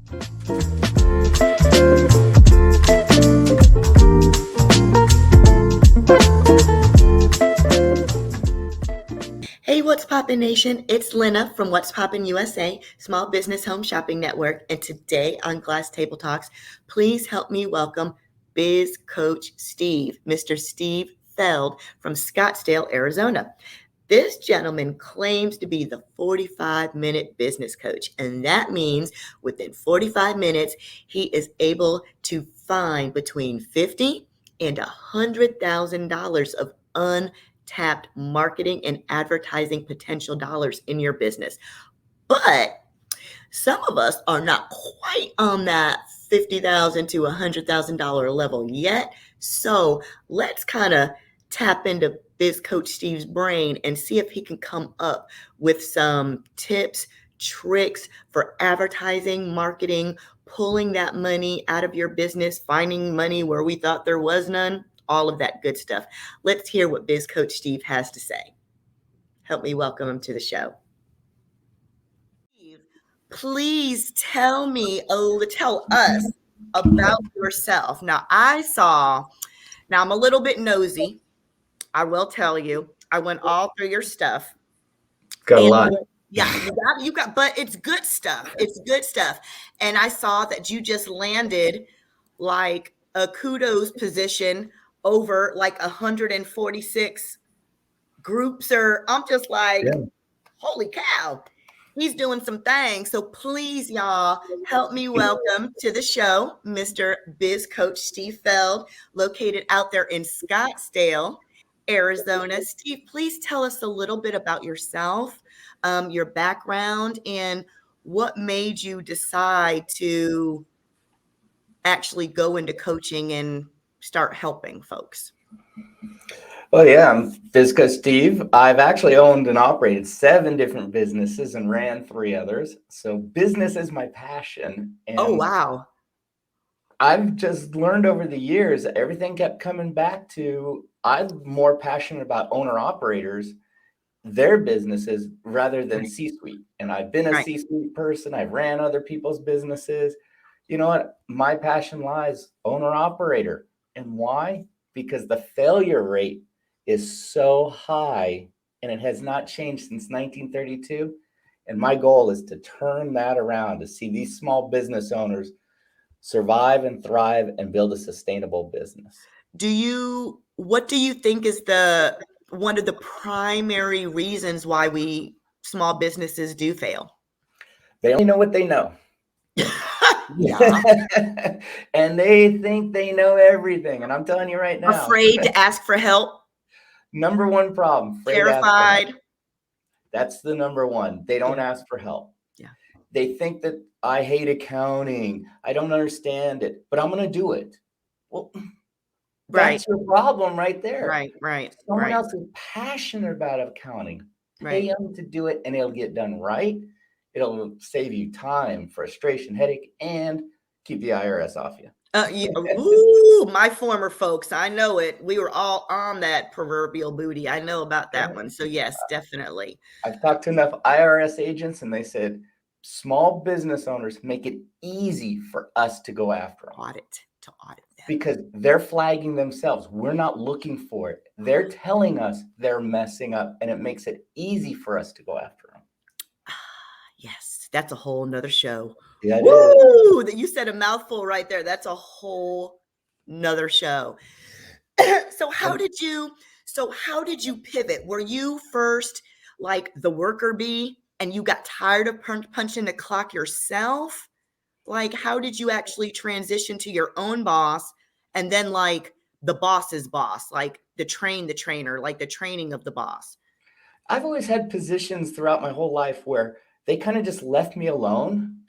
Hey, what's poppin' nation? It's Lena from What's Poppin USA, Small Business Home Shopping Network. And today on Glass Table Talks, please help me welcome BIZ Coach Steve, Mr. Steve Feld from Scottsdale, Arizona. This gentleman claims to be the 45-minute business coach, and that means within 45 minutes, he is able to find between $50,000 and $100,000 of untapped marketing and advertising potential dollars in your business. But some of us are not quite on that $50,000 to $100,000 level yet. So let's kind of tap into Biz Coach Steve's brain and see if he can come up with some tips, tricks for advertising, marketing, pulling that money out of your business, finding money where we thought there was none, all of that good stuff. Let's hear what Biz Coach Steve has to say. Help me welcome him to the show. Steve, please tell us about yourself. Now I'm a little bit nosy. I will tell you, I went all through your stuff. Got a lot. Yeah, you got, but it's good stuff. It's good stuff. And I saw that you just landed like a kudos position over like 146 groups, or I'm just like, holy cow, he's doing some things. So please, y'all, help me welcome to the show, Mr. Biz Coach Steve Feld, located out there in Scottsdale, Arizona. Steve, please tell us a little bit about yourself, your background, and what made you decide to actually go into coaching and start helping folks. Well, yeah, I'm Biz Coach Steve. I've actually owned and operated 7 different businesses and ran 3 others. So business is my passion. And oh, wow. I've just learned over the years, everything kept coming back to, I'm more passionate about owner operators, their businesses rather than C-suite. And I've been a C-suite person. I've ran other people's businesses. You know what? My passion lies owner operator. And why? Because the failure rate is so high and it has not changed since 1932. And my goal is to turn that around, to see these small business owners survive and thrive and build a sustainable business. What do you think is one of the primary reasons why small businesses do fail? They only know what they know. Yeah. And they think they know everything. And I'm telling you right now. Afraid to ask for help. Number one problem. Terrified. That's the number one. They don't ask for help. Yeah. They think that I hate accounting. I don't understand it, but I'm going to do it. Well, that's your problem right there. Right. Someone else is passionate about accounting. Pay them to do it and it'll get done right. It'll save you time, frustration, headache, and keep the IRS off you. Ooh, my former folks, I know it. We were all on that proverbial booty. I know about that one. So yes, definitely. I've talked to enough IRS agents and they said, small business owners make it easy for us to go after them. To audit them. Because they're flagging themselves. We're not looking for it. They're telling us they're messing up and it makes it easy for us to go after them. Yes, that's a whole nother show. Yeah, Woo! That you said a mouthful right there. That's a whole nother show. So how did you pivot? Were you first like the worker bee and you got tired of punching the clock yourself? Like, how did you actually transition to your own boss and then like the boss's boss, like the trainer, like the training of the boss? I've always had positions throughout my whole life where they kind of just left me alone.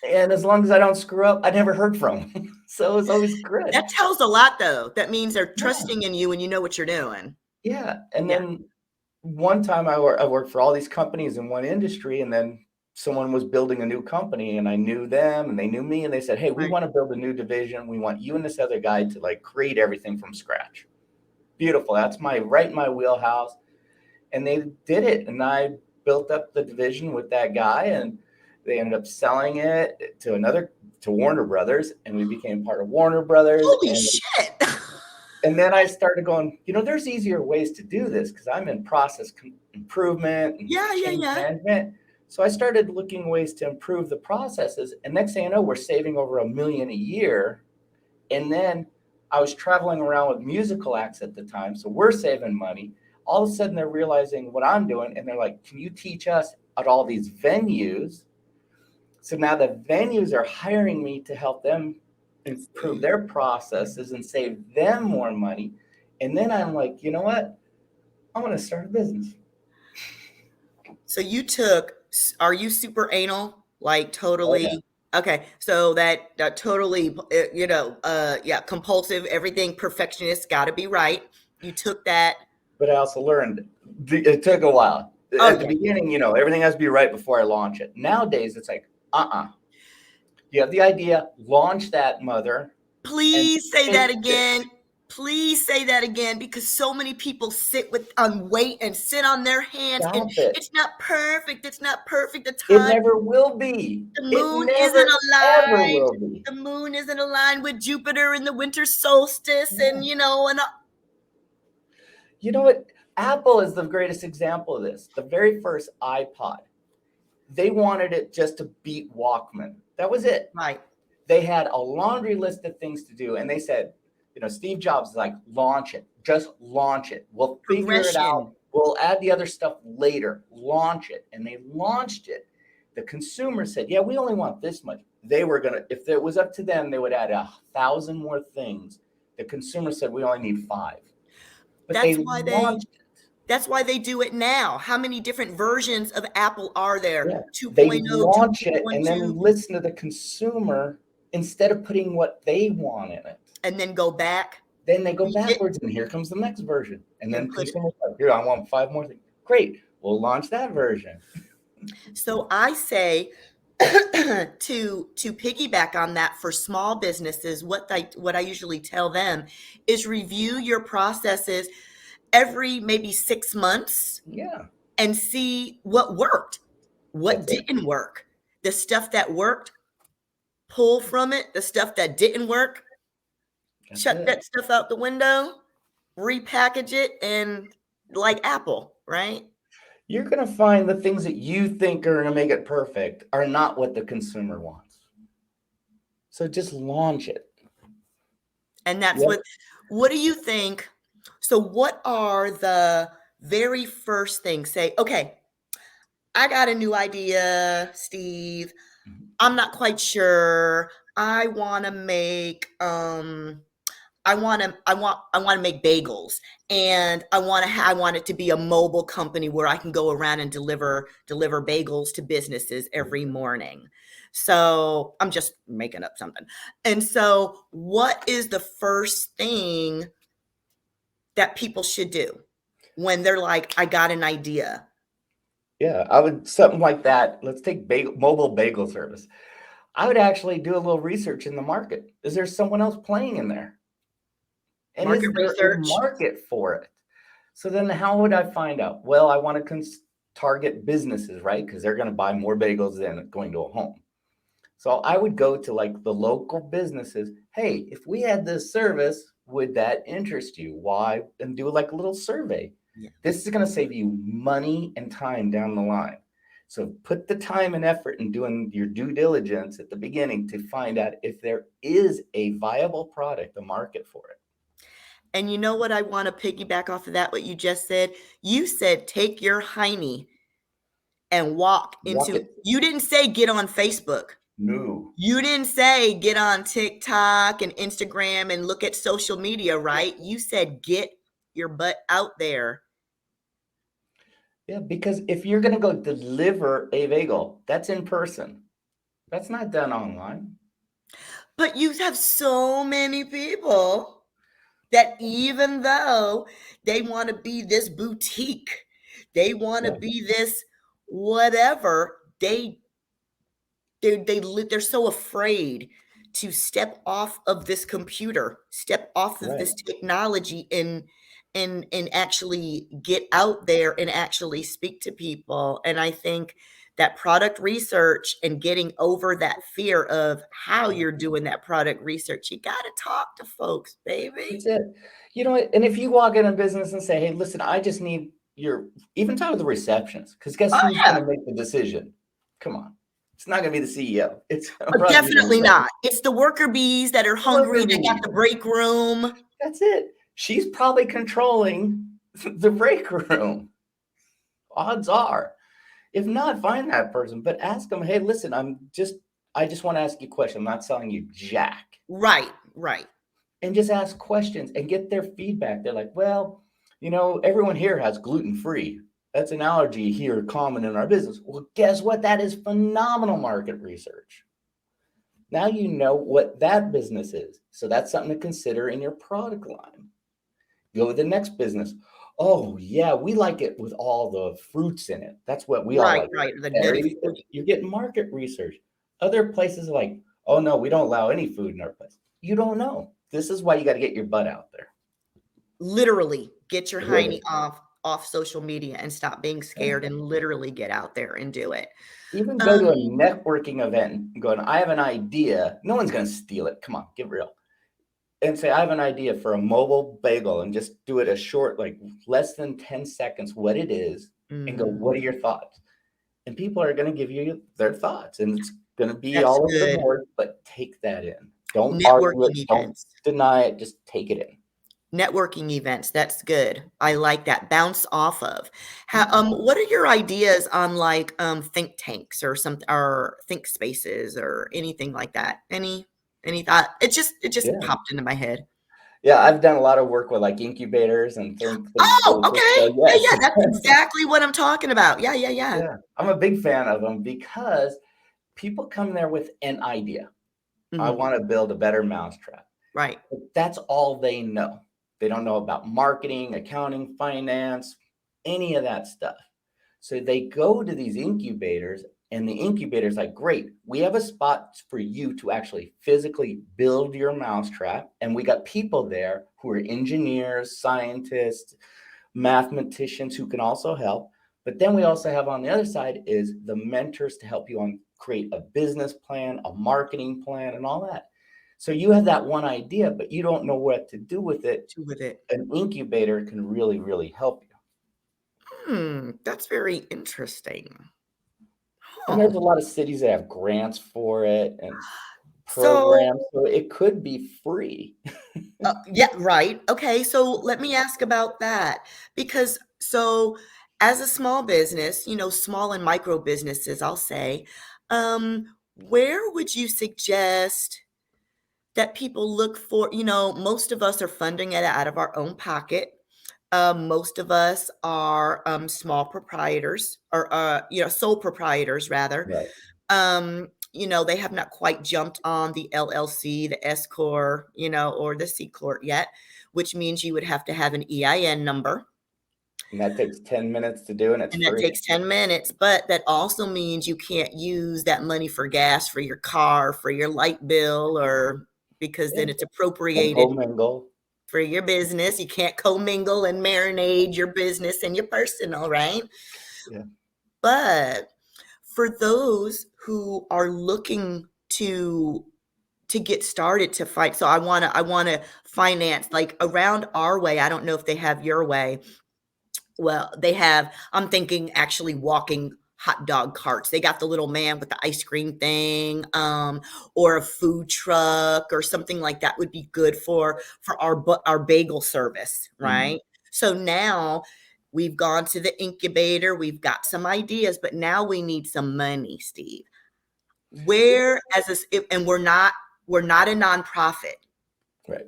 And as long as I don't screw up, I never heard from them. So it's always good. That tells a lot, though. That means they're trusting in you and you know what you're doing. Yeah. And then one time I worked for all these companies in one industry, and then someone was building a new company and I knew them and they knew me and they said, hey, we want to build a new division. We want you and this other guy to like create everything from scratch. Beautiful. That's right in my wheelhouse. And they did it. And I built up the division with that guy. And They ended up selling it to Warner Brothers, and we became part of Warner Brothers. Holy shit. And then I started going, there's easier ways to do this because I'm in process improvement and Yeah. change management. So I started looking ways to improve the processes. And next thing I know, we're saving over $1 million a year. And then I was traveling around with musical acts at the time. So we're saving money. All of a sudden, they're realizing what I'm doing. And they're like, can you teach us at all these venues? So now the venues are hiring me to help them improve their processes and save them more money. And then I'm like, you know what? I'm going to start a business. So are you super anal? Like totally? Oh, yeah. Okay. So that totally, compulsive, everything perfectionist, got to be right. You took that. But I also learned it took a while. At the beginning, everything has to be right before I launch it. Nowadays, it's like, you have the idea, launch that mother. Please say that again. Please say that again, because so many people sit on wait and sit on their hands. Stop and it. It's not perfect. It's not perfect. The It time. never will be. The moon It isn't never, ever aligned. will be. The moon isn't aligned with Jupiter in the winter solstice, and you know what? Apple is the greatest example of this. The very first iPod, they wanted it just to beat Walkman. That was it. Right. They had a laundry list of things to do. And they said, Steve Jobs is like, launch it. Just launch it. We'll figure it out. We'll add the other stuff later. Launch it. And they launched it. The consumer said, yeah, we only want this much. They were going to, if it was up to them, they would add 1,000 more things. The consumer said, we only need 5. But that's why they do it now. How many different versions of Apple are there? Yeah. 2.0, they launch 2.1, it and then listen to the consumer instead of putting what they want in it. And then go back. Then they go backwards, and here comes the next version. And then consumers like, here, I want 5 more things. Great, we'll launch that version. So I say to piggyback on that, for small businesses, what I usually tell them is review your processes every maybe 6 months. Yeah. And see what worked, what didn't work. The stuff that worked, pull from it. The stuff that didn't work, chuck that stuff out the window, repackage it, and like Apple, right? You're going to find the things that you think are going to make it perfect are not what the consumer wants. So just launch it. And that's what do you think? So what are the very first things? Say, okay, I got a new idea, Steve. I'm not quite sure. I want to make I want to make bagels, and I want it to be a mobile company where I can go around and deliver bagels to businesses every morning. So I'm just making up something. And so what is the first thing that people should do when they're like, I got an idea? Yeah, I would, something like that. Let's take mobile bagel service. I would actually do a little research in the market. Is there someone else playing in there? And Market is there research. a market for it? So then how would I find out? Well, I want to target businesses, right? Because they're going to buy more bagels than going to a home. So I would go to like the local businesses. Hey, if we had this service, would that interest you? Why? And do like a little survey. Yeah. This is going to save you money and time down the line. So put the time and effort in doing your due diligence at the beginning to find out if there is a viable product, a market for it. And you know what, I want to piggyback off of that, what you just said? You said, take your hiney and walk into it. You didn't say get on Facebook. No. You didn't say get on TikTok and Instagram and look at social media, right? You said get your butt out there. Yeah, because if you're going to go deliver a bagel, that's in person. That's not done online. But you have so many people that even though they want to be this boutique, they want to be this whatever, they're so afraid to step off of this computer, step off of this technology, and actually get out there and actually speak to people. And I think that product research and getting over that fear of how you're doing that product research. You got to talk to folks, baby. That's it. You know what? And if you walk in a business and say, hey, listen, I just need your, even talk to the receptionist, because guess Oh, who's yeah. going to make the decision? Come on. It's not going to be the CEO. It's Oh, probably the definitely receptionist. not. It's the worker bees that are hungry. Worker They got bee. the break room. That's it. She's probably controlling the break room. Odds are. If not, find that person, but ask them, hey, listen, I just want to ask you a question. I'm not selling you jack. Right, right. And just ask questions and get their feedback. They're like, well, you know, everyone here has gluten-free. That's an allergy here common in our business. Well, guess what? That is phenomenal market research. Now you know what that business is. So that's something to consider in your product line. Go with the next business. Oh, yeah, we like it with all the fruits in it. That's what we all Right, like. right. The nutty Berries. fruit. You're getting market research. Other places are like, oh, no, we don't allow any food in our place. You don't know. This is why you got to get your butt out there. Literally get your hiney Really. off social media and stop being scared and literally get out there and do it. Even go to a networking event and going, I have an idea. No one's going to steal it. Come on, get real. And say, I have an idea for a mobile bagel, and just do it a short, like less than 10 seconds, what it is, and go, what are your thoughts? And people are going to give you their thoughts, and it's going to be That's all over the good. board, but take that in. Don't argue it. Networking Don't events. deny it. Just take it in. Networking events. That's good. I like that. Bounce off of. What are your ideas on like think tanks or something or think spaces or anything like that? Any thought? It just Yeah. popped into my head. Yeah. I've done a lot of work with like incubators and think Oh, spaces. okay. So Yeah, yes. yeah. That's exactly what I'm talking about. Yeah, yeah, yeah. Yeah. I'm a big fan of them because people come there with an idea. I Mhm. want to build a better mousetrap. Right. But that's all they know. They don't know about marketing, accounting, finance, any of that stuff. So they go to these incubators, and the incubator's like, great, we have a spot for you to actually physically build your mousetrap. And we got people there who are engineers, scientists, mathematicians who can also help. But then we also have on the other side is the mentors to help you on create a business plan, a marketing plan, and all that. So you have that one idea, but you don't know what to do with it. Do with it. An incubator can really, really help you. That's very interesting. And there's Huh. a lot of cities that have grants for it and So, programs, so it could be free. yeah, right. Okay, so let me ask about that because as a small business, small and micro businesses, I'll say, where would you suggest that people look for? Most of us are funding it out of our own pocket. Most of us are small proprietors or sole proprietors rather. Right. They have not quite jumped on the LLC, the S corp, or the C corp yet, which means you would have to have an EIN number. And that takes 10 minutes to do, and it's And that free. takes 10 minutes, but that also means you can't use that money for gas for your car, for your light bill, or because Yeah. then it's And appropriated commingle. for your business. You can't commingle and marinate your business and your personal, right? Yeah. But for those who are looking to get started to fight, so I want to finance like around our way. I don't know if they have your way. Well, they have, I'm thinking actually walking hot dog carts. They got the little man with the ice cream thing, or a food truck or something like that would be good for our bagel service, Mhm. right? So now we've gone to the incubator, we've got some ideas, but now we need some money, Steve. Where as a, and we're not a nonprofit. Right.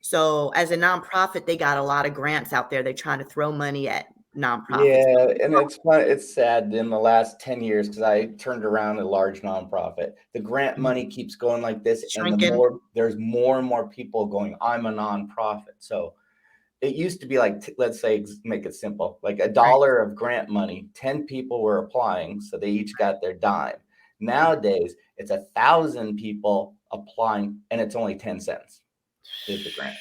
So as a nonprofit, they got a lot of grants out there. They're trying to throw money at nonprofits. Yeah, and it's fun. It's sad in the last 10 years because I turned around a large nonprofit. The grant money keeps going like this, and the Shrinking. more there's more and more people going, I'm a nonprofit. So it used to be like, let's say, make it simple, like a Right, dollar of grant money, 10 people were applying, so they each got their dime. right. Nowadays, it's 1,000 people applying, and it's only 10 cents is the grant.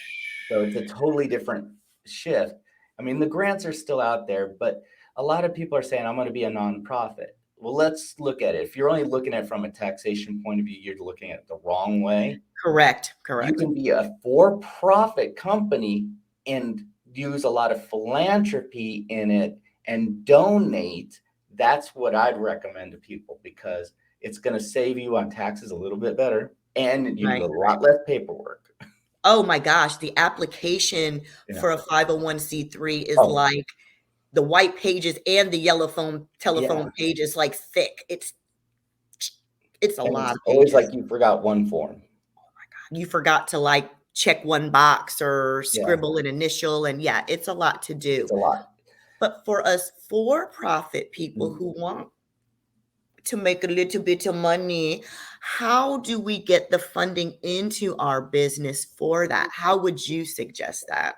So it's a totally different shift. I mean, the grants are still out there, but a lot of people are saying, I'm going to be a nonprofit. Well, let's look at it. If you're only looking at it from a taxation point of view, you're looking at it the wrong way. Correct. You Correct. can be a for-profit company and use a lot of philanthropy in it and donate. That's what I'd recommend to people because it's going to save you on taxes a little bit better and you do Right. a lot less paperwork. Oh my gosh, the application Yeah. for a 501c3 is Oh, like the white pages and the yellow phone telephone yeah. pages, like thick. It's a And lot it's of always pages. like you forgot one form. You forgot to like check one box or Yeah, scribble an initial, and yeah, it's a lot to do. it's a lot. But for us for-profit people Mhm. who want to make a little bit of money, how do we get the funding into our business for that? How would you suggest that?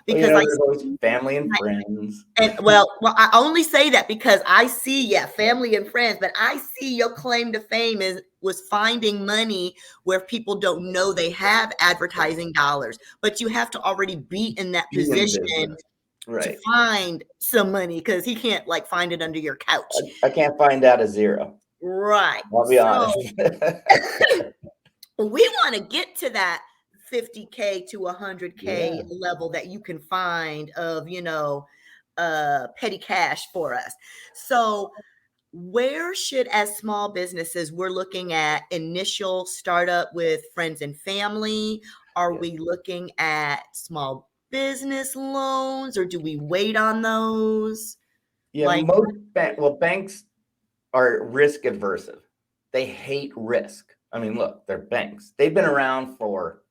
Well, Because I there's always family and friends. and well, I only say that because I see, yeah, family and friends, but I see your claim to fame was finding money where people don't know they have advertising dollars, but you have to already be in that Be in position business. to Right. find some money because he can't like find it under your couch. I can't find out a zero. Right. I'll be So honest. we want to get to that 50K to 100K Yeah. level that you can find of, petty cash for us. So where should, as small businesses, we're looking at initial startup with friends and family? Are Yeah. we looking at small business loans or do we wait on those? Yeah, Like, banks are risk aversive. They hate risk. I mean, look, they're banks. They've been around for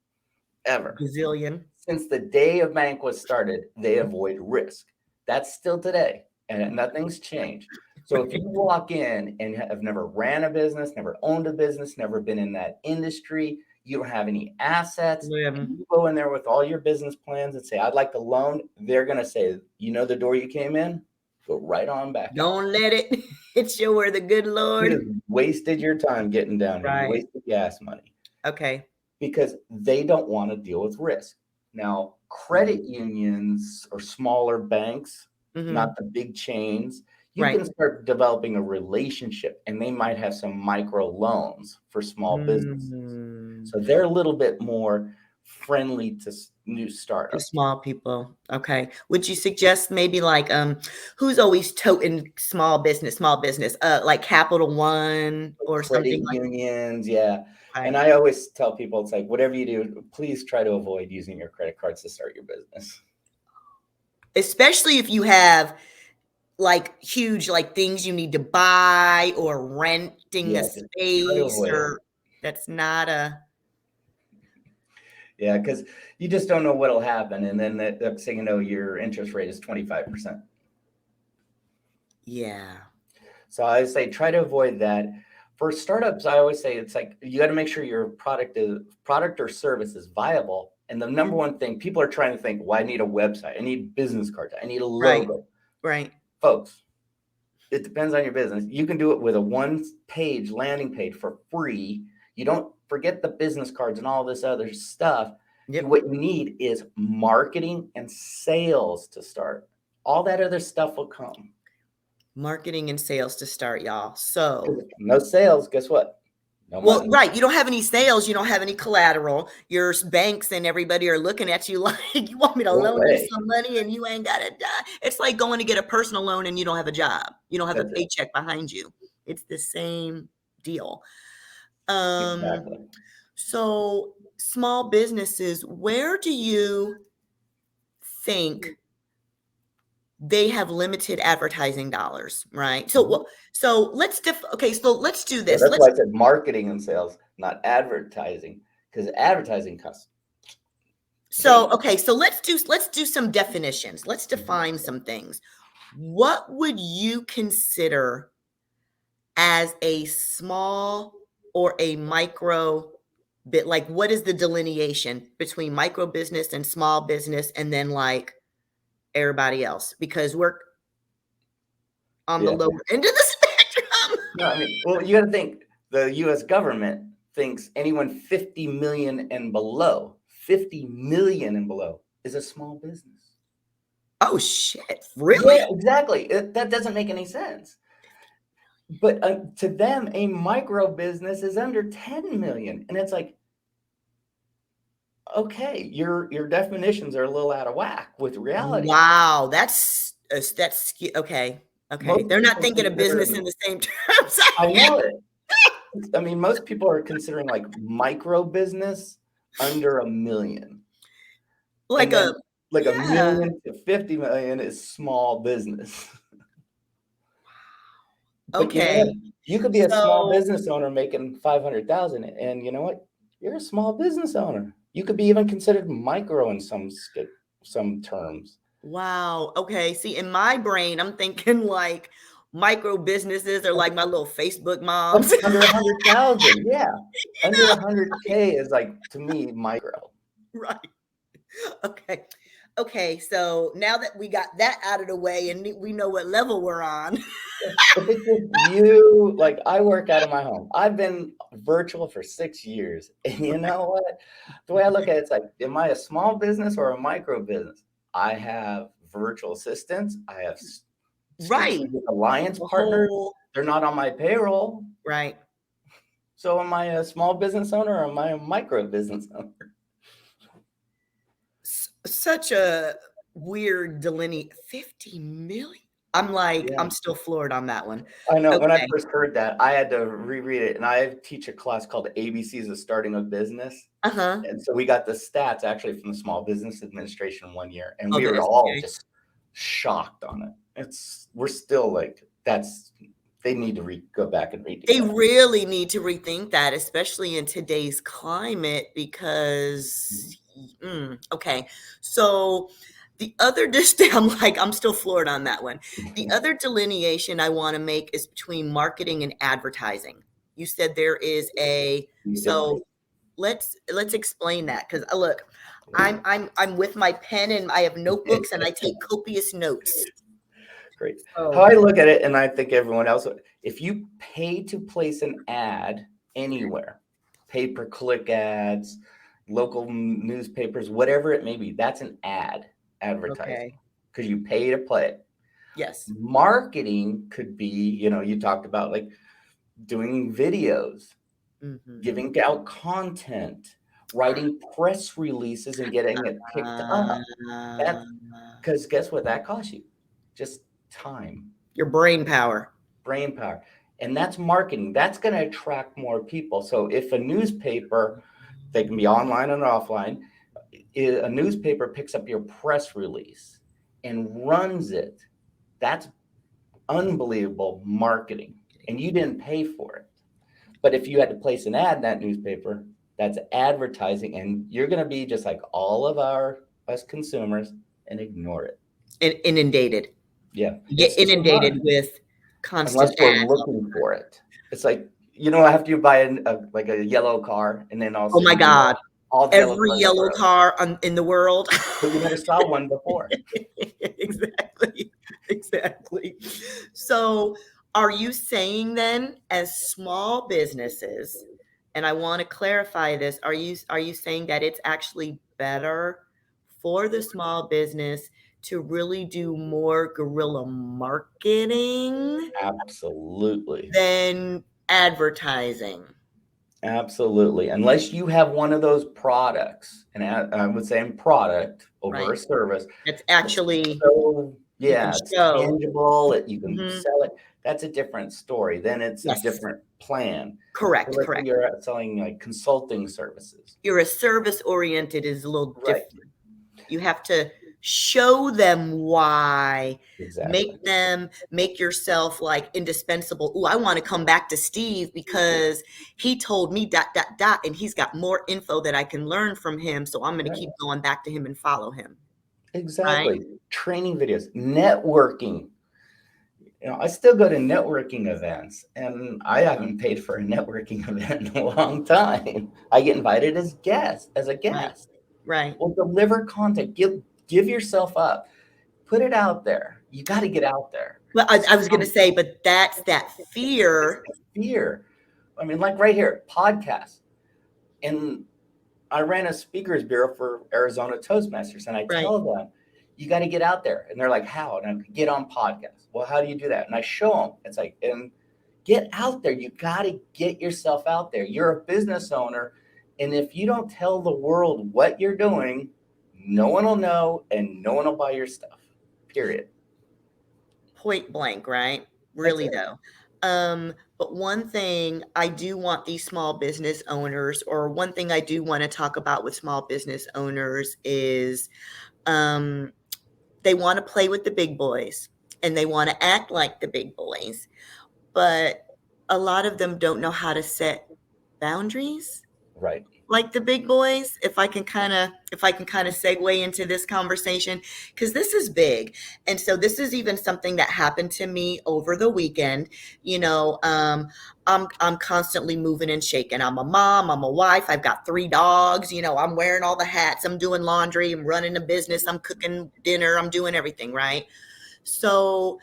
ever. gazillion. Since the day a bank was started, they avoid risk. That's still today, and nothing's changed. So if you walk in and have never ran a business, never owned a business, never been in that industry, you don't have any assets, and you go in there with all your business plans and say, I'd like a loan, they're going to say, the door you came in, go right on back out. Don't let it hit you where the good You Lord. just wasted your time getting down here. Right. You wasted gas money. Okay. Because they don't want to deal with risk. Now, credit unions or smaller banks, not the big chains, you Right. can start developing a relationship and they might have some micro loans for small businesses. So they're a little bit more friendly to new To startups. small people. Okay. Would you suggest maybe like who's always toting small business, like Capital One or Credit something like unions, yeah. that? And I always tell people, it's like, whatever you do, please try to avoid using your credit cards to start your business. Especially if you have like huge like things you need to buy or renting a space or that's not a Yeah, because you just don't know what'll happen. And then next thing you know, your interest rate is 25%. yeah. So I say try to avoid that. For startups, I always say it's like you got to make sure your product or service is viable. And the number one thing people are trying to think, well, I need a website, I need business cards, I need a logo. Right. Folks, it depends on your business. You can do it with a one-page landing page for free. You don't forget the business cards and all this other stuff. Yep. What you need is marketing and sales to start. All that other stuff will come. Marketing and sales to start, y'all. So No sales, guess what? No money. right. You don't have any sales. You don't have any collateral. Your banks and everybody are looking at you like, you want me to loan you some money and you ain't got a dime. It's like going to get a personal loan and you don't have a job. You don't have a paycheck behind you. It's the same deal. Exactly. So small businesses, where do you think they have limited advertising dollars, right? So let's so let's do this. So that's why I said marketing and sales, not advertising, because advertising costs. So so let's do some definitions. Let's define some things. What would you consider as a small or a micro bit? Like, what is the delineation between micro business and small business, and then like everybody else? Because we're on the lower end of the spectrum. No, I mean, well, you got to think the U.S. government thinks anyone 50 million and below, 50 million and below is a small business. Oh shit! Really? Yeah, exactly. That doesn't make any sense. But to them, a micro business is under 10 million. And it's like, okay, your definitions are a little out of whack with reality. Wow, okay. Okay. Most They're not people thinking of consider, business in the same terms. I know it. I mean, most people are considering like micro business under a million. And Like then a, like a yeah. million to 50 million is small business. But you know what? Okay. You could be a small So, business owner making 500,000, and you know what? You're a small business owner. You could be even considered micro in some terms. wow. Okay. See, in my brain, I'm thinking like micro businesses are like my little Facebook moms. Under 100,000, yeah. Under 100K is like, to me, micro. Right. Okay. Okay. So now that we got that out of the way and we know what level we're on. If it's just you, like I work out of my home. I've been virtual for 6 years. And you know what? The way I look at it, it's like, am I a small business or a micro business? I have virtual assistants. I have Right. strategic alliance The partners. whole, They're not on my payroll. right. So am I a small business owner or am I a micro business owner? Such a weird delineate. 50 million. I'm like, Yeah. I'm still floored on that one. I know. When I Okay. first heard that, I had to reread it. And I teach a class called ABCs of Starting a Business. Uh-huh. And so we got the stats actually from the Small Business Administration one year, and Oh, we the were all SBA. just shocked on it. We're still like, they need to go back and redo They that. really need to rethink that, especially in today's climate, because, okay. So the other I'm like, I'm still floored on that one. The other delineation I want to make is between marketing and advertising. You said there is so let's explain that, because look, I'm with my pen and I have notebooks and I take copious notes. Great. How Oh, I look at it, and I think everyone else, if you pay to place an ad anywhere, pay-per-click ads, local newspapers, whatever it may be, that's an advertising, okay. because you pay to play it. Yes. Marketing could be, you talked about like doing videos, giving out content, writing press releases and getting it picked up. That's because guess what that costs you? Just time, Your brain power. brain power. And that's marketing. That's going to attract more people. So if a newspaper, they can be online and offline, a newspaper picks up your press release and runs it, that's unbelievable marketing. And you didn't pay for it. But if you had to place an ad in that newspaper, that's advertising, and you're going to be just like all of us consumers and ignore it. Inundated. Yeah. Get inundated with constant Unless we're ads. looking for it. It's like, after you buy like a yellow car, and then all of a Oh my sudden, God. all the yellow Every cars yellow are, car in the world. but you never saw one before. Exactly. Exactly. So are you saying then, as small businesses, and I want to clarify this, are you saying that it's actually better for the small business to really do more guerrilla marketing Absolutely. than advertising? Absolutely. Unless you have one of those products, and I would say product over Right. a service. It's actually, So, you can yeah, it's show. tangible, you can Mhm. sell it. That's a different story. Then it's a Yes. different plan. So Correct. let's say Correct. you're selling like consulting services. You're a service oriented is a little Right. different. You have to show them why, Exactly. make yourself like indispensable. Oh, I want to come back to Steve because he told me dot dot dot, and he's got more info that I can learn from him. So I'm going to Right. keep going back to him and follow him. Exactly. Right. Training videos, networking. I still go to networking events, and I haven't paid for a networking event in a long time. I get invited as a Right. guest. Right. Well, deliver content. Give yourself up. Put it out there. You got to get out there. Well, I was going to say, but that's that fear. Fear. I mean, like right here, podcasts. And I ran a speakers bureau for Arizona Toastmasters, and I Right. tell them, you got to get out there. And they're like, how? And I get on podcasts. Well, how do you do that? And I show them. It's like, and Get out there. You got to get yourself out there. You're a business owner. And if you don't tell the world what you're doing, no one will know and no one will buy your stuff. Period. Point blank, right? That's Really it. though. But one thing I do want these small business owners, or one thing I do want to talk about with small business owners is um, they want to play with the big boys and they want to act like the big boys, but a lot of them don't know how to set boundaries Right. like the big boys. If I can kind of segue into this conversation, because this is big. And so this is even something that happened to me over the weekend. I'm constantly moving and shaking. I'm a mom, I'm a wife, I've got 3 dogs, I'm wearing all the hats, I'm doing laundry, I'm running a business, I'm cooking dinner, I'm doing everything, right? So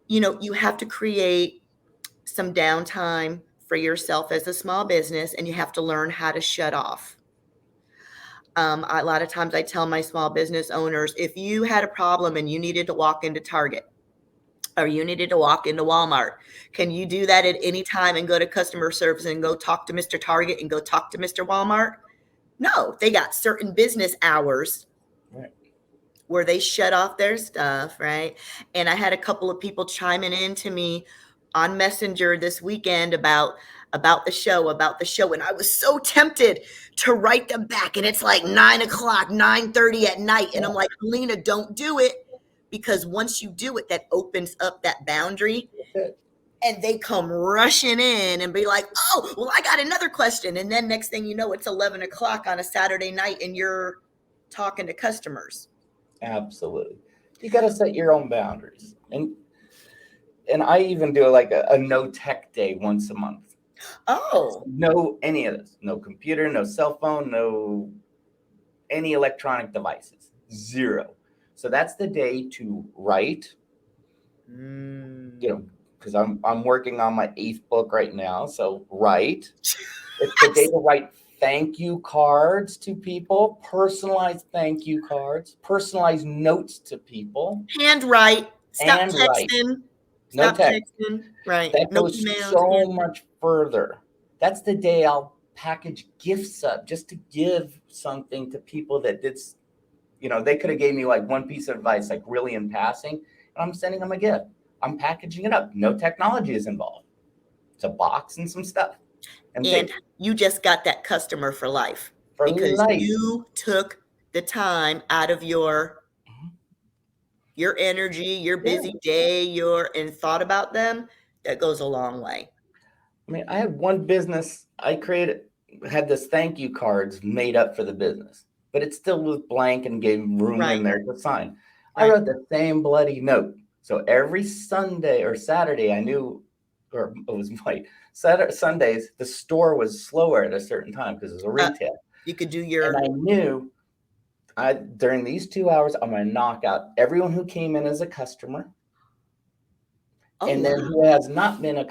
you have to create some downtime for yourself as a small business, and you have to learn how to shut off. A lot of times I tell my small business owners, if you had a problem and you needed to walk into Target or you needed to walk into Walmart, can you do that at any time and go to customer service and go talk to Mr. Target and go talk to Mr. Walmart? No, they got certain business hours Right. where they shut off their stuff, right? And I had a couple of people chiming in to me on Messenger this weekend about the show, and I was so tempted to write them back. And it's like 9 o'clock, 9:30 at night, and I'm Yeah. like, Lena, don't do it, because once you do it, that opens up that boundary, That's it. and they come rushing in and be like, oh, well, I got another question, and then next thing you know, it's 11 o'clock on a Saturday night, and you're talking to customers. Absolutely. You got to set your own boundaries. And I even do like a no tech day once a month. Oh, No, any of this. No computer, no cell phone, no any electronic devices. Zero. So that's the day to write, mm. because I'm working on my 8th book right now. So write. It's the day Yes. to write thank you cards to people, personalized thank you cards, personalized notes to people, Handwrite. Stop and write. texting. No Stop text. texting. Right. That No goes emails. so Handwrite. much further. That's the day I'll package gifts up just to give something to people that did, they could have gave me like one piece of advice, like really in passing, and I'm sending them a gift. I'm packaging it up. No technology is involved. It's a box and some stuff and And tape you just got that customer for life for because life. you took the time out of your energy, your Yeah. busy day, and thought about them. That goes a long way. I mean, I had one business I had this thank you cards made up for the business, but it still was blank and gave room in Right. there to sign. I Right. wrote the same bloody note. So every Sunday or Saturday, I knew, or it was like Sundays, the store was slower at a certain time because it was a retail. You could do And your I knew during these 2 hours, I'm going to knock out everyone who came in as a customer oh and then wow. who has not been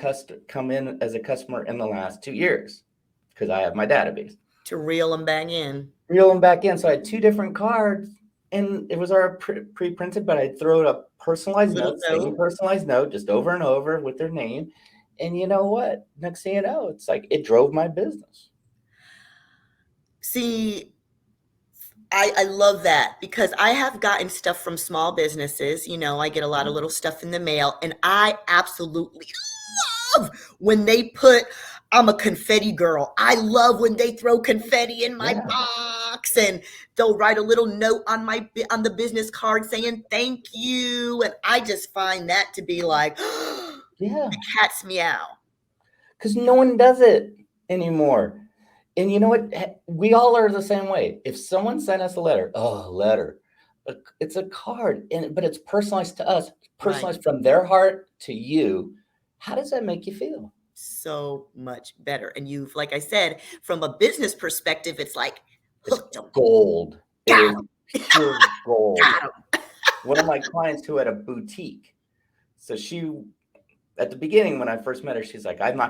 come in as a customer in the last 2 years because I have my database. To reel them back in. Reel them back in. So I had 2 different cards and it was already pre-printed, but I'd throw it a personalized Little note, same note. personalized note, just over and over with their name. And you know what? Next thing you know, it's like it drove my business. See, I love that because I have gotten stuff from small businesses. I get a lot of little stuff in the mail, and I absolutely love when they put, I'm a confetti girl. I love when they throw confetti in my Yeah. box, and they'll write a little note on the business card saying thank you. And I just find that to be like, Yeah. cat's meow. Because no one does it anymore. And you know what? We all are the same way. If someone sent us a letter, oh, a letter, it's a card, but it's personalized to us, Right. personalized from their heart to you. How does that make you feel? So much better. And like I said, from a business perspective, it's like It's hooked them. gold. It Got is them. pure gold. Got them. One of my clients who had a boutique, so she at the beginning when I first met her, she's like, I don't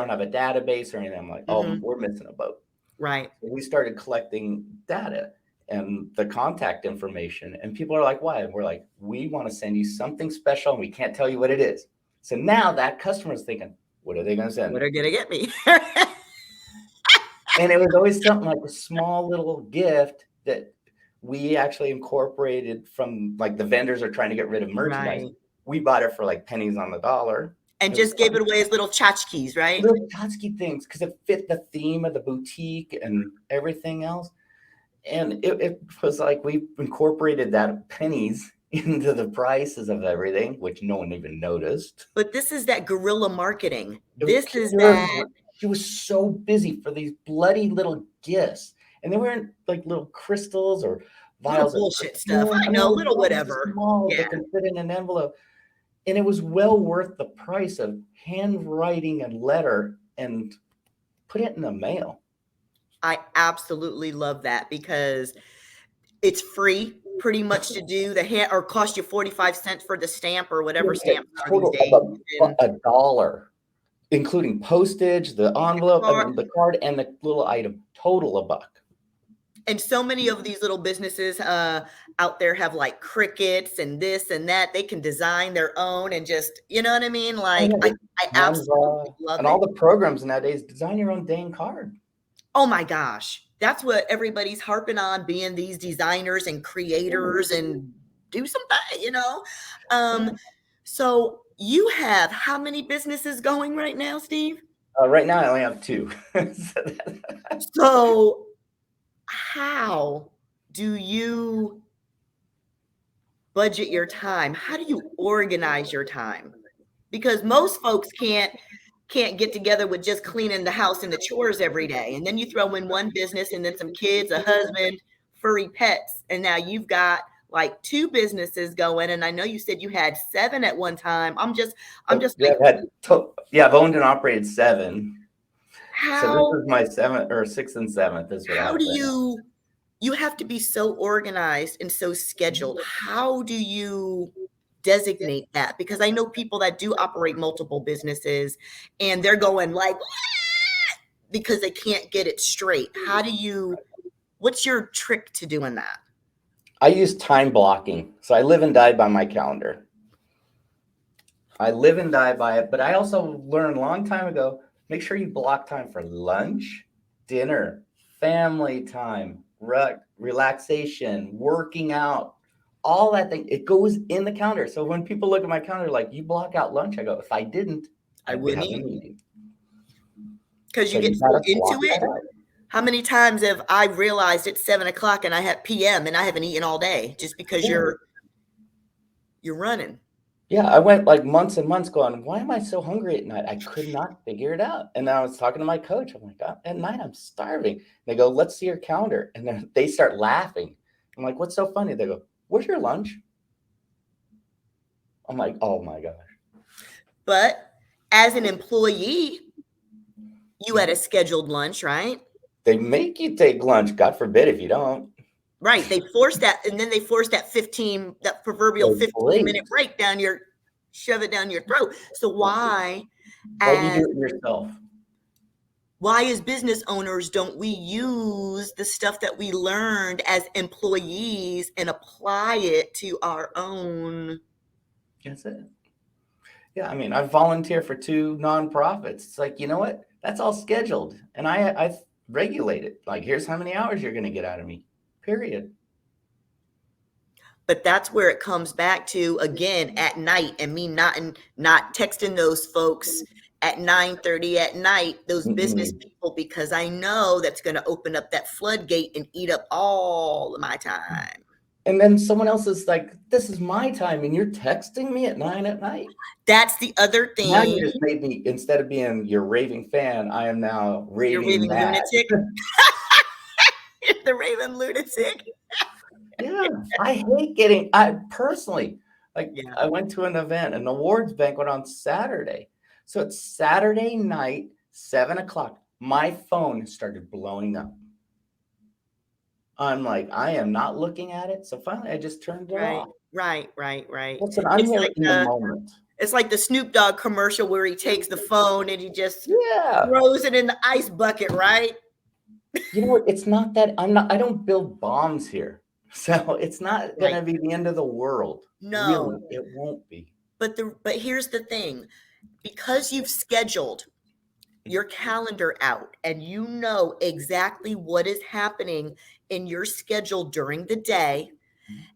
have a database or anything. I'm like, oh, Hmm. we're missing a boat. Right. So we started collecting data and the contact information. And people are like, why? And we're like, we want to send you something special and we can't tell you what it is. So now that customer is thinking, What are they going to send What me? are gonna get me? And it was always something like a small little gift that we actually incorporated from, like, the vendors are trying to get rid of merchandise. Right. We bought it for like pennies on the dollar. And It was just gave it away as little tchotchkes, right? little Totsky things because it fit the theme of the boutique and everything else. And it was like we incorporated that pennies into the prices of everything, which no one even noticed. But this is that guerrilla marketing. It was This is pure. that She was so busy for these bloody little gifts, and they weren't like little crystals or little vials of bullshit stuff. perfume. I I mean, know, it was little something whatever. small Yeah. that can fit in an envelope, and it was well worth the price of handwriting a letter and put it in the mail. I absolutely love that because it's free pretty much to do the hand or cost you 45 cents for the stamp or whatever stamps are these Total days. of $1, including postage, the envelope, I mean, the card, and the little item. Total $1. And so many of these little businesses out there have like crickets and this and that. They can design their own and just, you know what I mean? Like I absolutely love and it. all the programs nowadays, design your own dang card. Oh my gosh. That's what everybody's harping on, being these designers and creators and do something, you know? So you have how many businesses going right now, Steve? Right now, I only have 2. So how do you budget your time? How do you organize your time? Because most folks can't get together with just cleaning the house and the chores every day. And then you throw in one business and then some kids, a husband, furry pets. And now you've got like 2 businesses going. And I know you said you had 7 at one time. I'm just yeah, like, I've owned and operated 7. So this how is my 7th or 6th and 7th is what I how have do right now. you have to be so organized and so scheduled. How do you designate that? Because I know people that do operate multiple businesses and they're going like because they can't get it straight. What's your trick to doing that? I use time blocking. So I live and die by my calendar. I live and die by it, but I also learned a long time ago, make sure you block time for lunch, dinner, family time, relaxation, working out, all that thing. It goes in the calendar. So when people look at my calendar, like, you block out lunch, I go, if I didn't, I I'd be wouldn't having a eat meeting. because So you get you so gotta into block it. that out. How many times have I realized it's 7 o'clock and I have PM and I haven't eaten all day just because you're running? Yeah, I went like months and months going, why am I so hungry at night? I could not figure it out. And then I was talking to my coach. I'm like, oh, at night I'm starving. They go, let's see your calendar. And then they start laughing. I'm like, what's so funny? They go, where's your lunch? I'm like, oh my gosh. But as an employee, you had a scheduled lunch, right? They make you take lunch. God forbid if you don't. Right. They force that, and then they force that proverbial 15-minute break shove it down your throat. So why do you do it yourself? Why as business owners don't we use the stuff that we learned as employees and apply it to our own? That's it. Yeah, I mean, I volunteer for 2 nonprofits. It's like, you know what? That's all scheduled. And I regulate it. Like, here's how many hours you're going to get out of me, period. But that's where it comes back to, again, at night, and me not texting those folks at 9:30 at night, those business people, because I know that's going to open up that floodgate and eat up all of my time. And then someone else is like, this is my time, and you're texting me at 9 at night. That's the other thing. Now you just made me, instead of being your raving fan, I am now raving mad. Lunatic. The raving lunatic. Yeah, I hate getting, I went to an event, an awards banquet on Saturday. So it's Saturday night, 7 o'clock. My phone started blowing up. I'm like, I am not looking at it. So finally, I just turned it off. Right. Listen, I'm here in the moment. It's like the Snoop Dogg commercial where he takes the phone and he just throws it in the ice bucket, right? You know what? It's not that I don't build bombs here. So it's not going to be the end of the world. No. Really, it won't be. But here's the thing. because you've scheduled your calendar out and you know exactly what is happening in your schedule during the day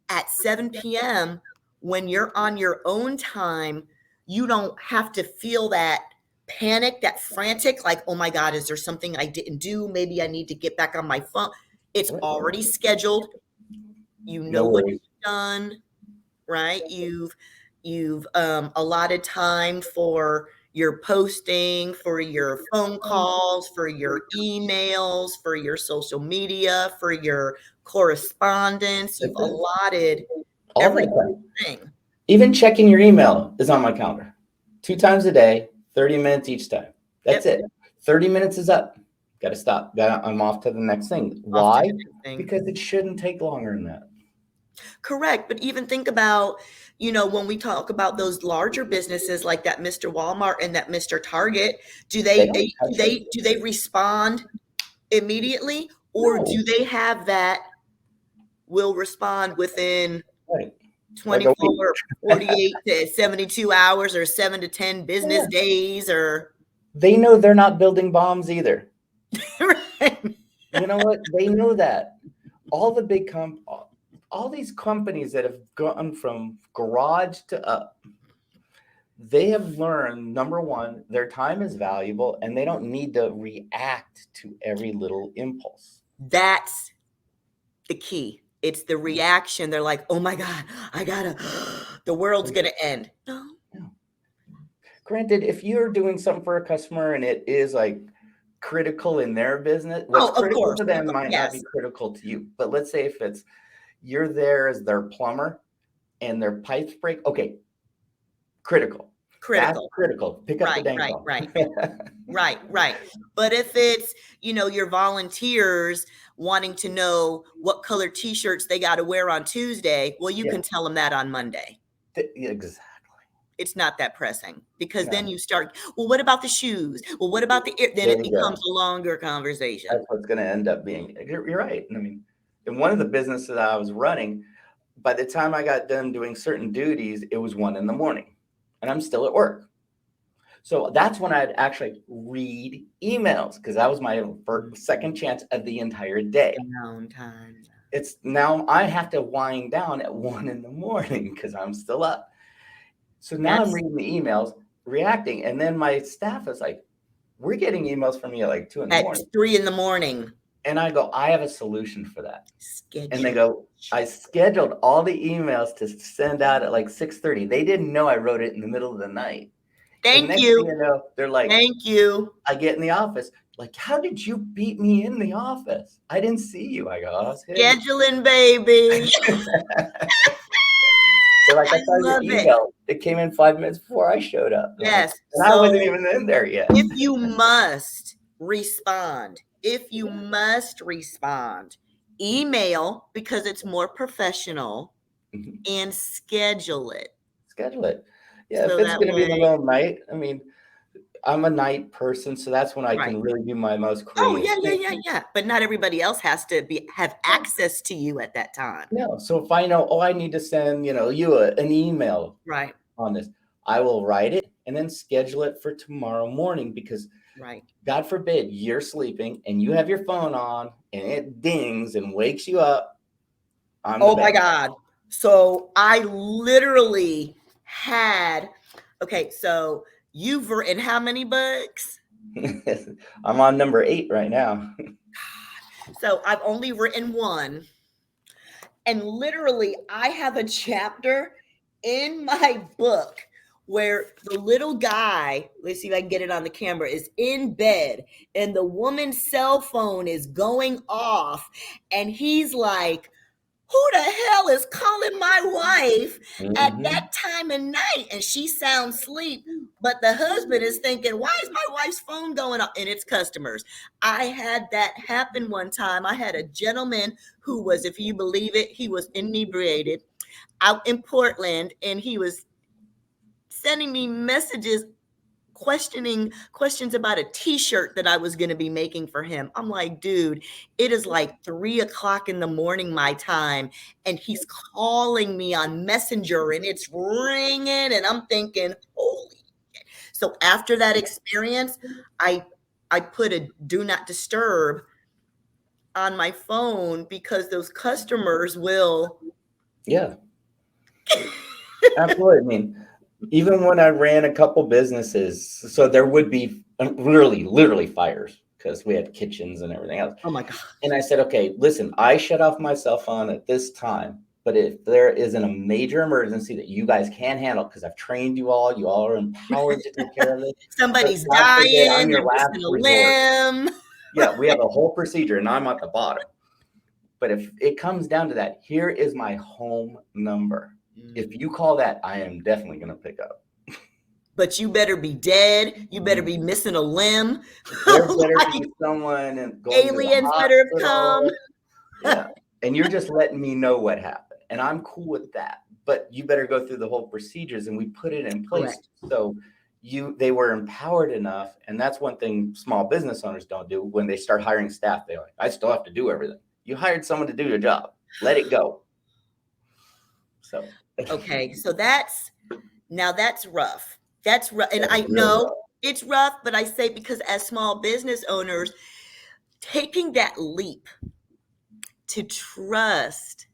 at 7 p.m. when you're on your own time, you don't have to feel that panic, that frantic, like, oh my God, is there something I didn't do? Maybe I need to get back on my phone. It's already scheduled. You know No what worries. you've done, right? You've allotted time for your posting, for your phone calls, for your emails, for your social media, for your correspondence. You've That's it. allotted All that time. everything. Even checking your email is on my calendar. 2 times a day, 30 minutes each time. That's Yep. it. 30 minutes is up. Got to stop. I'm off to the next thing. Off to Why? the next thing. Because it shouldn't take longer than that. Correct. But even think about, when we talk about those larger businesses like that Mr. Walmart and that Mr. Target, do They they don't touch it. do they respond immediately, or No. do they have that will respond within Right. Like a week. 24, 48 to 72 hours or 7 to 10 business Yeah. days or They know they're not building bombs either. right. You know what? They know that. All the big all these companies that have gone from garage to up, they have learned, number one, their time is valuable and they don't need to react to every little impulse. That's the key. It's the reaction. They're like, oh my God, the world's going to end. No. Granted, if you're doing something for a customer and it is like critical in their business, what's Of critical course. to them might not be Yes. critical to you. But let's say if it's you're there as their plumber and their pipes break, okay, critical. That's critical. Pick up the dang phone. Right. But if it's, your volunteers wanting to know what color t-shirts they got to wear on Tuesday, well, you Yeah. can tell them that on Monday. Exactly. It's not that pressing because No. then you start, well, what about the shoes? Well, what about then There it you go. becomes a longer conversation. That's what's going to end up being. You're right. I mean, in one of the businesses that I was running, by the time I got done doing certain duties, it was 1 a.m. and I'm still at work. So that's when I'd actually read emails because that was my second chance of the entire day. Time. It's now I have to wind down at 1 a.m. because I'm still up. So now I'm reading the emails, reacting, and then my staff is like, we're getting emails from you at like 2 in the morning. At 3 a.m. And I go, I have a solution for that. Schedule. And they go, I scheduled all the emails to send out at like 6:30. They didn't know I wrote it in the middle of the night. Thank Next you. thing you know, they're like, thank you. I get in the office. Like, how did you beat me in the office? I didn't see you. I go, I was hidden. Scheduling, baby. They're like, I saw your email. It came in 5 minutes before I showed up. Yes. And I wasn't even in there yet. If you must respond, email because it's more professional and schedule it. Yeah, So if it's that going to be in the way- middle of the night, I mean, I'm a night person, so that's when I can really do my most creative. Yeah. But not everybody else has to have access to you at that time. No. So if I know, I need to send, you an email on this, I will write it and then schedule it for tomorrow morning because God forbid you're sleeping and you have your phone on and it dings and wakes you up. Oh my God. So I literally had, so you've written how many books? I'm on number 8 right now. So I've only written 1. And literally I have a chapter in my book where the little guy, let's see if I can get it on the camera, is in bed and the woman's cell phone is going off and he's like, who the hell is calling my wife at that time of night? And she sounds asleep, but the husband is thinking, why is my wife's phone going off? And it's customers. I had that happen one time. I had a gentleman who was, if you believe it, he was inebriated out in Portland, and he was sending me messages questions about a t-shirt that I was going to be making for him. I'm like, dude, it is like 3 o'clock in the morning my time, and he's calling me on Messenger and it's ringing, and I'm thinking, holy shit. So after that experience, I put a do not disturb on my phone because those customers will. Yeah, absolutely. I mean, even when I ran a couple businesses, so there would be literally fires because we had kitchens and everything else. Oh my God. And I said, okay, listen, I shut off my cell phone at this time. But if there isn't a major emergency that you guys can handle, because I've trained you all are empowered to take care of it. But Somebody's God forbid, dying, I'm your they're last missing a resort. limb. Yeah, we have a whole procedure and I'm at the bottom. But if it comes down to that, here is my home number. If you call that, I am definitely going to pick up. But you better be dead. You better be missing a limb. There better Like, be someone going to the aliens better have come. hospital. Yeah. And you're just letting me know what happened. And I'm cool with that. But you better go through the whole procedures, and we put it in place. Correct. So they were empowered enough. And that's one thing small business owners don't do. When they start hiring staff, they're like, I still have to do everything. You hired someone to do your job. Let it go. So Okay, so that's rough. That's rough. And that's I really know rough. it's rough, but I say because as small business owners, taking that leap to trust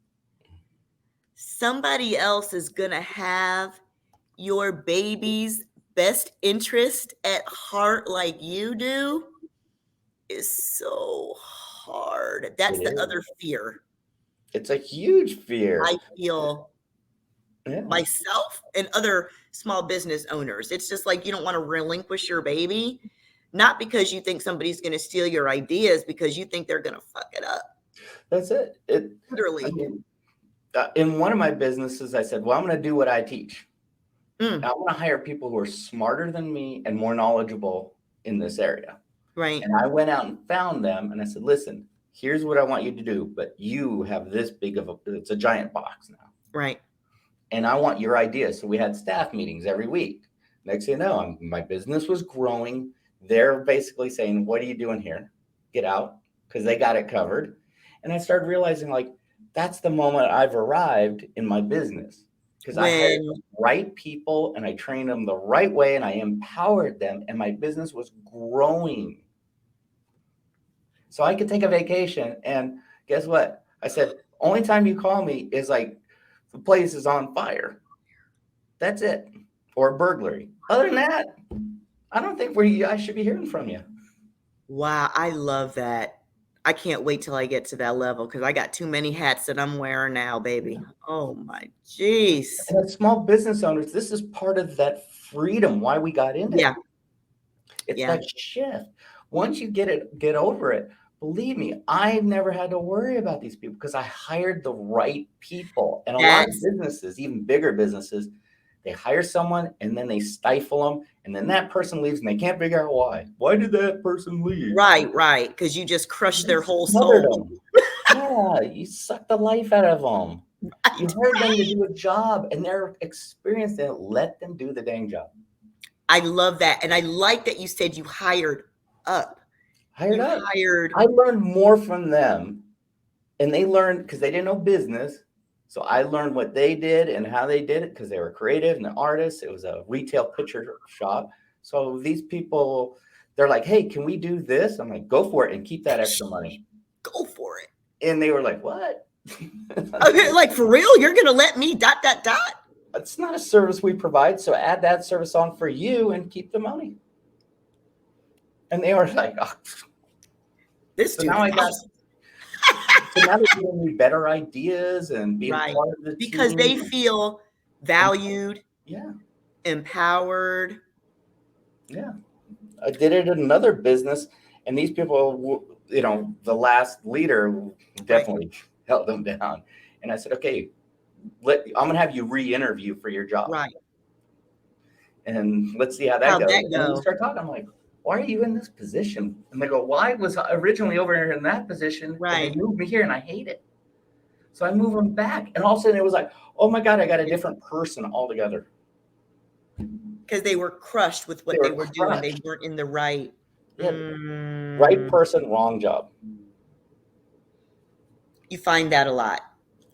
somebody else is going to have your baby's best interest at heart like you do is so hard. That's It the is. other fear It's a huge fear. I feel Yeah. myself and other small business owners. It's just like you don't want to relinquish your baby, not because you think somebody's going to steal your ideas, because you think they're going to fuck it up. That's it. I Literally. mean, in one of my businesses, I said, well, I'm going to do what I teach. I want to hire people who are smarter than me and more knowledgeable in this area. Right. And I went out and found them and I said, listen, here's what I want you to do. But you have this big of it's a giant box now. Right. And I want your ideas. So we had staff meetings every week. Next thing you know, my business was growing. They're basically saying, what are you doing here? Get out, because they got it covered. And I started realizing, like, that's the moment I've arrived in my business, because I hired the right people and I trained them the right way and I empowered them and my business was growing. So I could take a vacation and guess what? I said, only time you call me is like the place is on fire. That's it. Or burglary. Other than that, I don't think I should be hearing from you. Wow, I love that. I can't wait till I get to that level because I got too many hats that I'm wearing now, baby. Oh my jeez. And as small business owners, this is part of that freedom why we got into it. It's that shift. Once you get over it, believe me, I've never had to worry about these people because I hired the right people. And a lot of businesses, even bigger businesses, they hire someone and then they stifle them. And then that person leaves and they can't figure out why. Why did that person leave? Right. Because you just crushed their whole soul. Yeah, you sucked the life out of them. You hired them to do a job and they're experienced in it. Let them do the dang job. I love that. And I like that you said you hired up. I learned more from them, and they learned because they didn't know business. So I learned what they did and how they did it because they were creative and artists. It was a retail picture shop. So these people, they're like, hey, can we do this? I'm like, go for it and keep that extra money. Go for it. And they were like, what? Okay, like, for real? You're going to let me ... It's not a service we provide. So add that service on for you and keep the money. And they were like, oh. So now I got. So now they're giving me better ideas and being part of the team. Because they feel valued, empowered. Yeah. I did it in another business, and these people, the last leader definitely held them down. And I said, okay, I'm going to have you re-interview for your job. Right. And let's see how that goes. And we start talking. I'm like, why are you in this position? And they go, well, I was originally over here in that position. Right. And they moved me here and I hate it. So I move them back. And all of a sudden it was like, oh my God, I got a different person altogether. Because they were crushed with what they were doing. They weren't in the right. Right person, wrong job. You find that a lot.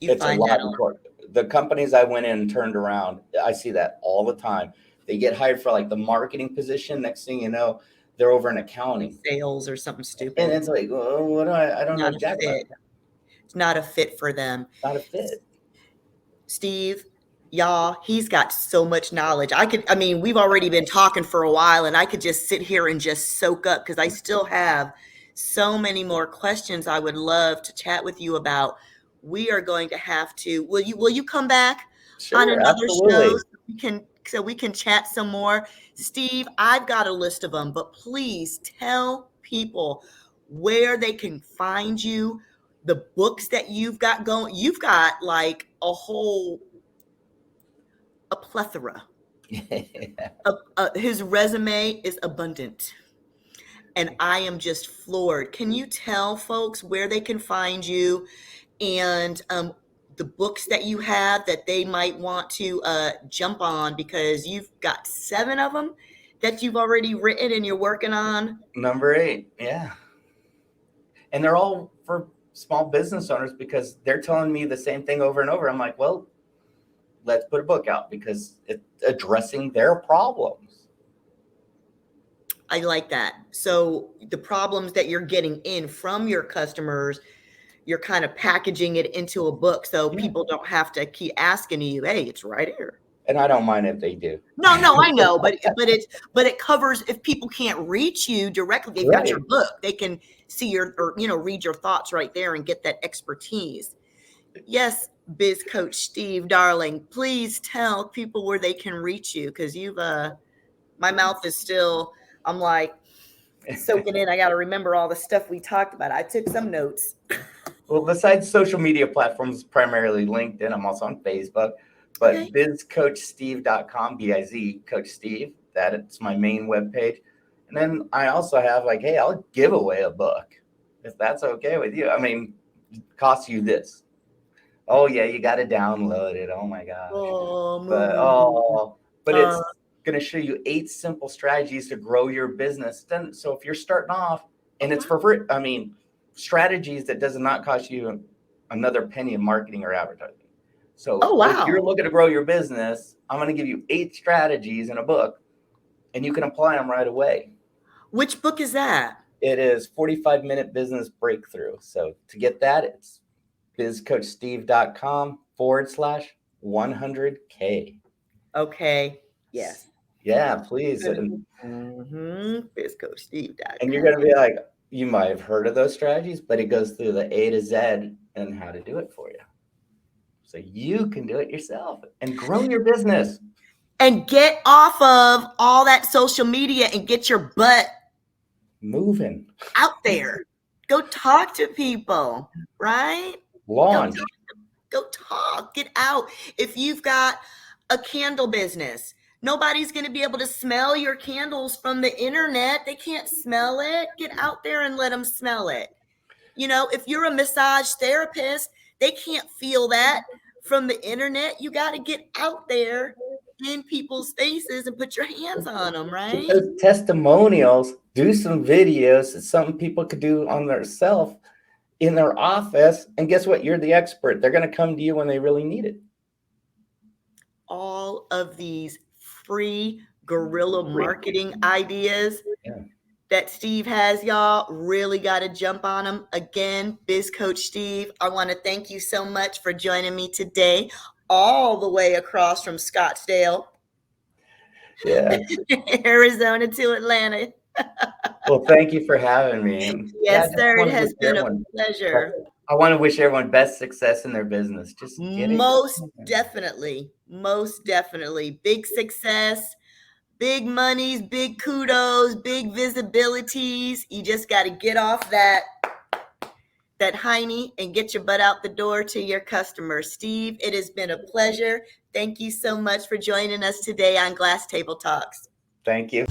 It's a lot. The companies I went in and turned around, I see that all the time. They get hired for like the marketing position. Next thing you know, they're over in accounting. Sales or something stupid. And it's like, well, what do I don't know Not a jack about fit. It's not a fit for them. Not a fit. Steve, y'all, he's got so much knowledge. We've already been talking for a while, and I could just sit here and just soak up, because I still have so many more questions I would love to chat with you about. We are going to have to, will you come back on Sure, another absolutely. show so we can chat some more? Steve, I've got a list of them, but please tell people where they can find you, the books that you've got going. You've got like a plethora. His resume is abundant, and I am just floored. Can you tell folks where they can find you, and the books that you have that they might want to jump on, because you've got 7 of them that you've already written and you're working on? Number 8, yeah. And they're all for small business owners, because they're telling me the same thing over and over. I'm like, well, let's put a book out, because it's addressing their problems. I like that. So the problems that you're getting in from your customers, you're kind of packaging it into a book, so people don't have to keep asking you, hey, it's right here. And I don't mind if they do. No, I know, but it covers, if people can't reach you directly, they've got your book, they can see read your thoughts right there and get that expertise. Yes, Biz Coach Steve, darling, please tell people where they can reach you, because my mouth is still, I'm like soaking in. I got to remember all the stuff we talked about. I took some notes. Well, besides social media platforms, primarily LinkedIn, I'm also on Facebook. But Okay. bizcoachsteve.com, BIZ Coach Steve, that's my main webpage. And then I also have like, hey, I'll give away a book if that's okay with you. I mean, it costs you this. Oh yeah, you got to download it. Oh my gosh. But it's going to show you 8 simple strategies to grow your business. Then, so if you're starting off, and it's for free, I mean, strategies that does not cost you another penny in marketing or advertising. So if you're looking to grow your business, I'm going to give you 8 strategies in a book, and you can apply them right away. Which book is that? It is 45-minute business breakthrough. So to get that, it's bizcoachsteve.com/100K. Okay. Yes. Yeah, please. BizCoachSteve.com. And you're going to be like, you might have heard of those strategies, but it goes through the A to Z and how to do it for you. So you can do it yourself and grow your business. And get off of all that social media and get your butt moving out there. Go talk to people, right? Launch. Go talk. Get out. If you've got a candle business, nobody's going to be able to smell your candles from the internet. They can't smell it. Get out there and let them smell it. If you're a massage therapist, they can't feel that from the internet. You got to get out there in people's faces and put your hands on them, right? Those testimonials, do some videos that some people could do on their self in their office. And guess what? You're the expert. They're going to come to you when they really need it. All of these free guerrilla marketing ideas that Steve has, y'all, really got to jump on them. Again, Biz Coach Steve, I want to thank you so much for joining me today, all the way across from Scottsdale, Arizona to Atlanta. Well, thank you for having me. Yes, sir. It has been a pleasure. I want to wish everyone best success in their business. Just most definitely. Big success, big monies, big kudos, big visibilities. You just got to get off that hiney and get your butt out the door to your customers. Steve, it has been a pleasure. Thank you so much for joining us today on Glass Table Talks. Thank you.